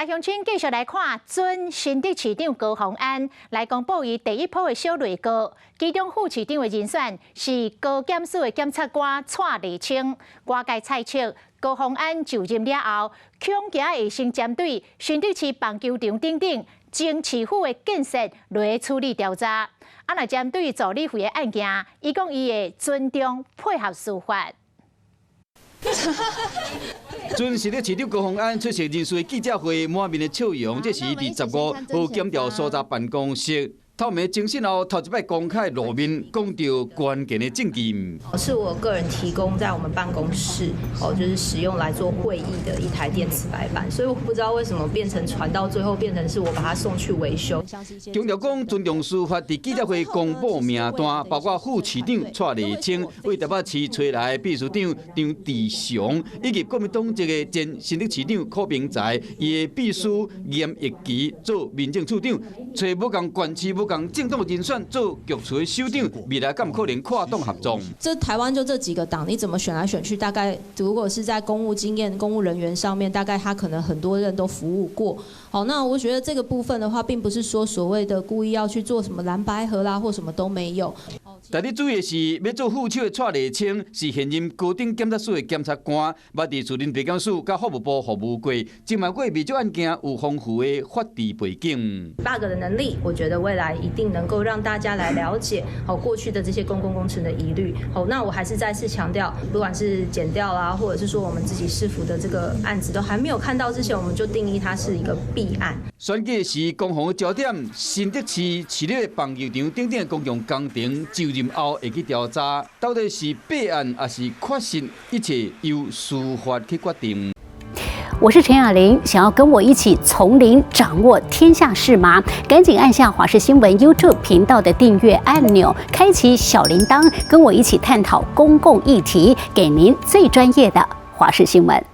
来乡亲继续来看，前新竹市长高虹安来公布伊第一波的小内阁，其中副市长的人选是高检署的检察官蔡立青。外界猜测，高虹安就任了后，恐惊会先针对新竹市棒球场等等前市府的建设来处理调查。若针对助理费的案件，伊讲伊会尊重配合司法。前新竹市长高虹安出席人事记者会，满面的笑容。这是第15号检调所在办公室透明征信后，头一摆公开露面，讲到关键的证据。是我个人提供在我们办公室就是使用来做会议的一台电子白板，所以我不知道为什么变成传到最后变成是我把它送去维修。强调讲尊重司法，伫记者会公布名单，包括副市长蔡立青、为台北市找来秘书长张志祥，以及国民党籍的前新竹市长柯明才，伊的秘书严奕琪做民政处长，找不共县市不共政党的人选做局处的首长，未来敢可能跨党合作？这台湾就这几个党，你怎么选来选去？大概如果是在公务经验、公务人员上面，大概他可能很多任都服务过。好，那我觉得这个部分的话，并不是说所谓的故意要去做什么蓝白合啦，或什么都没有。但你注意的是，要做副手的蔡立青是现任高等检察署的检察官，捌伫士林地检署甲法务部服务过，经办过未少案件，有丰富的法治背景。8个的能力，我觉得未来一定能够让大家来了解过去的这些公共工程的疑虑。那我还是再次强调，不管是检调啦，或者是说我们自己市府的这个案子都还没有看到之前，我们就定义它是一个弊案。选举时攻防的焦点，新竹市市立棒球场等等公共工程就任后会去调查，到底是弊案还是确实，一切由司法去决定。我是陈雅玲，想要跟我一起从零掌握天下事吗？赶紧按下华视新闻 YouTube 频道的订阅按钮，开启小铃铛，跟我一起探讨公共议题，给您最专业的华视新闻。